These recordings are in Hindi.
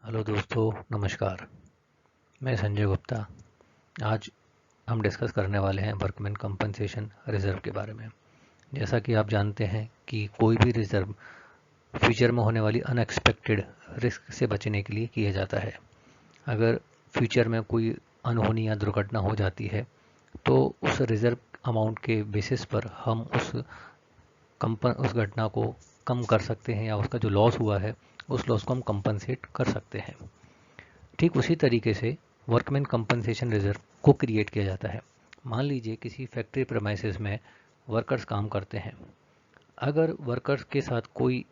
हेलो दोस्तों, नमस्कार। मैं संजय गुप्ता। आज हम डिस्कस करने वाले हैं वर्कमैन कंपनसेशन रिजर्व के बारे में। जैसा कि आप जानते हैं कि कोई भी रिजर्व फ्यूचर में होने वाली अनएक्सपेक्टेड रिस्क से बचने के लिए किया जाता है। अगर फ्यूचर में कोई अनहोनी या दुर्घटना हो जाती है तो उस रिजर्व अमाउंट के बेसिस पर हम उस घटना को कम कर सकते हैं या उसका जो लॉस हुआ है उस लॉस को हम कंपनसेट कर सकते हैं। ठीक उसी तरीके से वर्कमैन कंपनसेशन रिजर्व को क्रिएट किया जाता है। मान लीजिए किसी फैक्ट्री प्रेमाइसेस में वर्कर्स काम करते हैं। अगर वर्कर्स के साथ कोई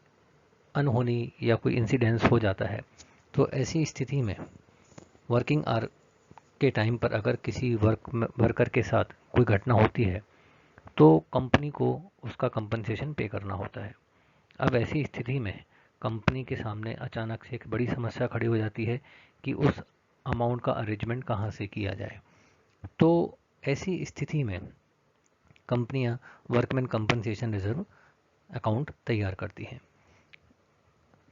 अनहोनी या कोई इंसिडेंस हो जाता है तो ऐसी स्थिति में वर्किंग आवर के टाइम पर अगर किसी वर्कर के साथ कोई घटना होती है तो कंपनी को उसका कंपनसेशन पे करना होता है। अब ऐसी स्थिति में कंपनी के सामने अचानक से एक बड़ी समस्या खड़ी हो जाती है कि उस अमाउंट का अरेंजमेंट कहाँ से किया जाए। तो ऐसी स्थिति में कंपनियां वर्कमैन कंपनसेशन रिजर्व अकाउंट तैयार करती हैं।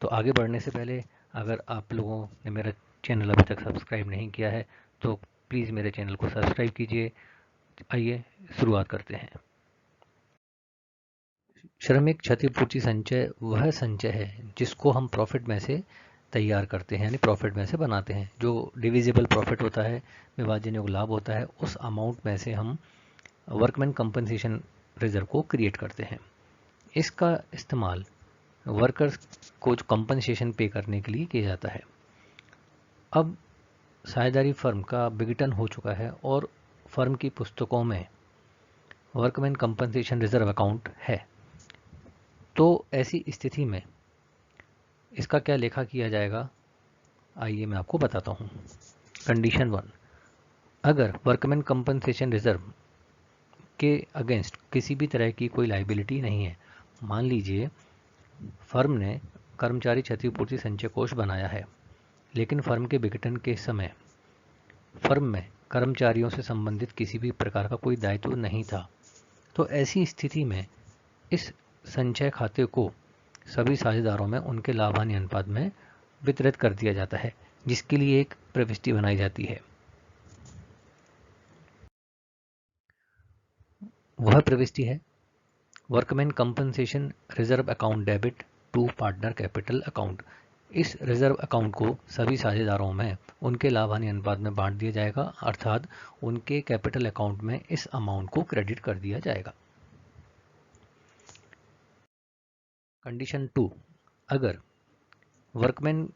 तो आगे बढ़ने से पहले अगर आप लोगों ने मेरा चैनल अभी तक सब्सक्राइब नहीं किया है तो प्लीज़ मेरे चैनल को सब्सक्राइब कीजिए। आइए शुरुआत करते हैं। श्रमिक क्षतिपूर्ति संचय वह संचय है जिसको हम प्रॉफिट में से तैयार करते हैं, यानी प्रॉफिट में से बनाते हैं। जो डिविजिबल प्रॉफिट होता है, विभाजन योग्य लाभ होता है, उस अमाउंट में से हम वर्कमैन कंपनसेशन रिजर्व को क्रिएट करते हैं। इसका इस्तेमाल वर्कर्स को जो कंपनसेशन पे करने के लिए किया जाता है। अब साझेदारी फर्म का विघटन हो चुका है और फर्म की पुस्तकों में वर्कमैन कंपनसेशन रिजर्व अकाउंट है। तो ऐसी स्थिति में इसका क्या लेखा किया जाएगा, आइए मैं आपको बताता हूँ। कंडीशन 1, अगर वर्कमैन कंपनसेशन रिजर्व के अगेंस्ट किसी भी तरह की कोई लाइबिलिटी नहीं है। मान लीजिए फर्म ने कर्मचारी क्षतिपूर्ति संचय कोष बनाया है, लेकिन फर्म के विघटन के समय फर्म में कर्मचारियों से संबंधित किसी भी प्रकार का कोई दायित्व नहीं था। तो ऐसी स्थिति में इस संचय खाते को सभी साझेदारों में उनके लाभ हानि अनुपात में वितरित कर दिया जाता है, जिसके लिए एक प्रविष्टि बनाई जाती है। वह प्रविष्टि है workman compensation reserve account debit to partner capital account. इस रिजर्व अकाउंट को सभी साझेदारों में उनके लाभ हानि अनुपात में बांट दिया जाएगा, अर्थात उनके कैपिटल अकाउंट में इस अमाउंट को क्रेडिट कर दिया जाएगा। कंडीशन 2, अगर वर्कमैन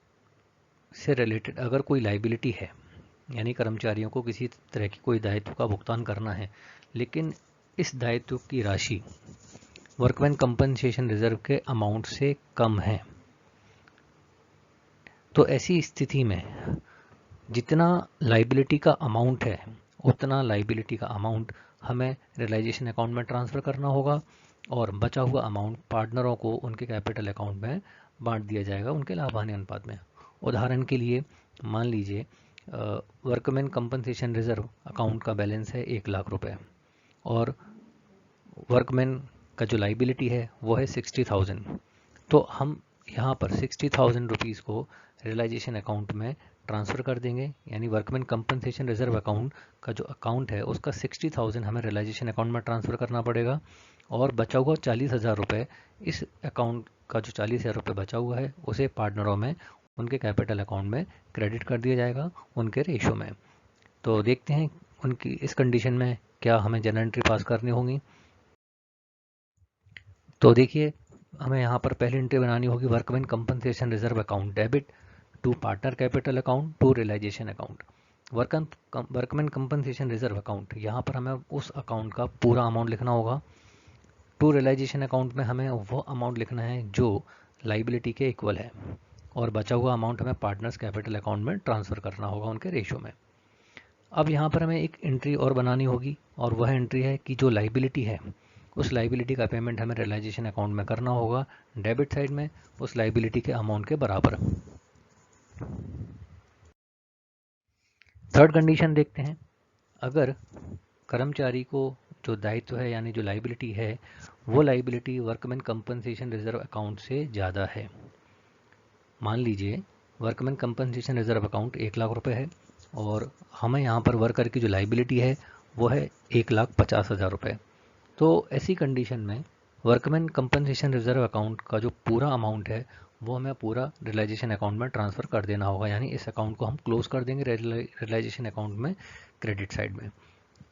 से रिलेटेड अगर कोई लाइबिलिटी है, यानी कर्मचारियों को किसी तरह की कोई दायित्व का भुगतान करना है, लेकिन इस दायित्व की राशि वर्कमैन कंपनसेशन रिजर्व के अमाउंट से कम है, तो ऐसी स्थिति में जितना लाइबिलिटी का अमाउंट है उतना लाइबिलिटी का अमाउंट हमें रियलाइजेशन अकाउंट में ट्रांसफ़र करना होगा और बचा हुआ अमाउंट पार्टनरों को उनके कैपिटल अकाउंट में बांट दिया जाएगा उनके लाभ हानि अनुपात में। उदाहरण के लिए मान लीजिए वर्कमैन कंपनसेशन रिजर्व अकाउंट का बैलेंस है 1 लाख रुपए और वर्कमैन का जो लाइबिलिटी है वो है 60,000। तो हम यहाँ पर 60,000 रुपीज़ को रियलाइजेशन अकाउंट में ट्रांसफ़र कर देंगे, यानी वर्कमैन कंपनसेशन रिजर्व अकाउंट का जो अकाउंट है उसका 60,000 हमें रियलाइजेशन अकाउंट में ट्रांसफ़र करना पड़ेगा और बचा हुआ 40,000 रुपये, इस अकाउंट का जो 40,000 रुपये बचा हुआ है उसे पार्टनरों में उनके कैपिटल अकाउंट में क्रेडिट कर दिया जाएगा उनके रेशो में। तो देखते हैं उनकी इस कंडीशन में क्या हमें जर्नल एंट्री पास करनी होगी। तो देखिए हमें यहाँ पर पहली एंट्री बनानी होगी workman compensation reserve account debit to partner capital account to realisation account. Workman compensation reserve account, यहाँ पर हमें उस अकाउंट का पूरा अमाउंट लिखना होगा। टू रियलाइजेशन अकाउंट में हमें वो अमाउंट लिखना है जो लाइबिलिटी के इक्वल है और बचा हुआ अमाउंट हमें पार्टनर्स कैपिटल अकाउंट में ट्रांसफ़र करना होगा उनके रेशो में। अब यहाँ पर हमें एक एंट्री और बनानी होगी और वह एंट्री है कि जो लाइबिलिटी है उस लाइबिलिटी का पेमेंट हमें रियलाइजेशन अकाउंट में करना होगा डेबिट साइड में उस लाइबिलिटी के अमाउंट के बराबर। थर्ड कंडीशन देखते हैं, अगर कर्मचारी को जो दायित्व है यानी जो लाइबिलिटी है वो liability workman compensation reserve account से ज़्यादा है। मान लीजिए workman compensation reserve account 1 lakh रुपए है और हमें यहाँ पर वर्कर की जो लाइबिलिटी है वो है 1,50,000 रुपये। तो ऐसी कंडीशन में वर्कमैन कंपनसेशन रिजर्व अकाउंट का जो पूरा अमाउंट है वो हमें पूरा रियलाइजेशन अकाउंट में ट्रांसफ़र कर देना होगा, यानी इस अकाउंट को हम क्लोज कर देंगे रियलाइजेशन अकाउंट में क्रेडिट साइड में।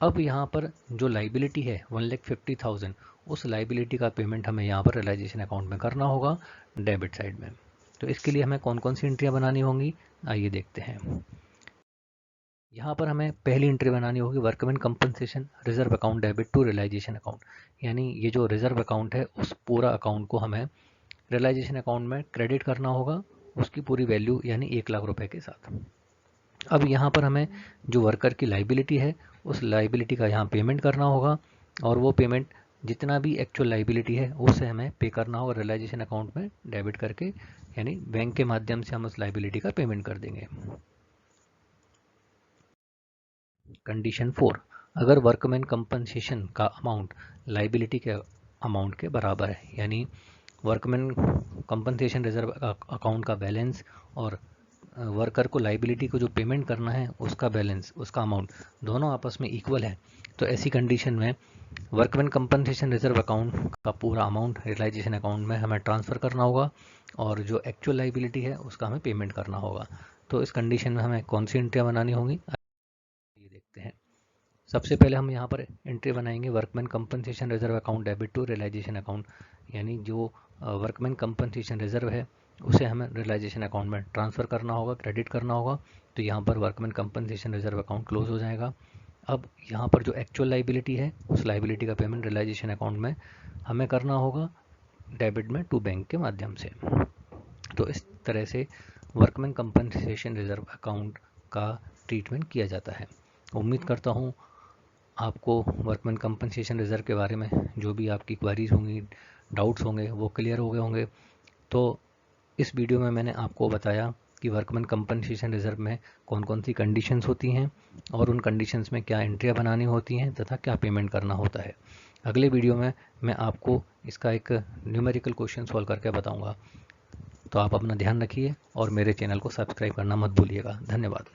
अब यहाँ पर जो लाइबिलिटी है 1,50,000, उस लाइबिलिटी का पेमेंट हमें यहाँ पर रियलाइजेशन अकाउंट में करना होगा डेबिट साइड में। तो इसके लिए हमें कौन कौन सी एंट्रियाँ बनानी होंगी, आइए देखते हैं। यहाँ पर हमें पहली एंट्री बनानी होगी workman compensation reserve account debit to realisation account, यानी ये जो रिजर्व अकाउंट है उस पूरा अकाउंट को हमें रियलाइजेशन अकाउंट में क्रेडिट करना होगा उसकी पूरी वैल्यू यानी 1 लाख रुपए के साथ। अब यहाँ पर हमें जो वर्कर की लाइबिलिटी है उस लाइबिलिटी का यहाँ पेमेंट करना होगा और वो पेमेंट जितना भी एक्चुअल लाइबिलिटी है उससे हमें पे करना होगा रियलाइजेशन अकाउंट में डेबिट करके, यानी बैंक के माध्यम से हम उस लाइबिलिटी का पेमेंट कर देंगे। कंडीशन 4, अगर वर्कमैन कंपनसेशन का अमाउंट लाइबिलिटी के अमाउंट के बराबर है, यानी वर्कमैन कंपनसेशन रिजर्व अकाउंट का बैलेंस और वर्कर को लाइबिलिटी को जो पेमेंट करना है उसका बैलेंस, उसका अमाउंट दोनों आपस में इक्वल है, तो ऐसी कंडीशन में वर्कमैन कंपनसेशन रिजर्व अकाउंट का पूरा अमाउंट रियलाइजेशन अकाउंट में हमें ट्रांसफ़र करना होगा और जो एक्चुअल लाइबिलिटी है उसका हमें पेमेंट करना होगा। तो इस कंडीशन में हमें कौन सी एंट्रियाँ बनानी होंगी, ये देखते हैं। सबसे पहले हम यहाँ पर एंट्री बनाएंगे workman compensation reserve account debit to realisation account, यानी जो वर्कमैन कंपनसेशन रिजर्व है उसे हमें रियलाइजेशन अकाउंट में ट्रांसफ़र करना होगा, क्रेडिट करना होगा। तो यहाँ पर workman compensation reserve account close हो जाएगा। अब यहाँ पर जो एक्चुअल लाइबिलिटी है उस लाइबिलिटी का पेमेंट रियलाइजेशन अकाउंट में हमें करना होगा डेबिट में टू बैंक के माध्यम से। तो इस तरह से वर्कमैन कंपनसेशन रिजर्व अकाउंट का ट्रीटमेंट किया जाता है। उम्मीद करता हूँ आपको वर्कमैन कंपनसेशन रिजर्व के बारे में जो भी आपकी क्वेरीज होंगी, डाउट्स होंगे, वो क्लियर हो गए होंगे। तो इस वीडियो में मैंने आपको बताया कि वर्कमैन कंपनसेशन रिजर्व में कौन कौन सी कंडीशंस होती हैं और उन कंडीशंस में क्या एंट्रियाँ बनानी होती हैं तथा क्या पेमेंट करना होता है। अगले वीडियो में मैं आपको इसका एक न्यूमेरिकल क्वेश्चन सॉल्व करके बताऊंगा। तो आप अपना ध्यान रखिए और मेरे चैनल को सब्सक्राइब करना मत भूलिएगा। धन्यवाद।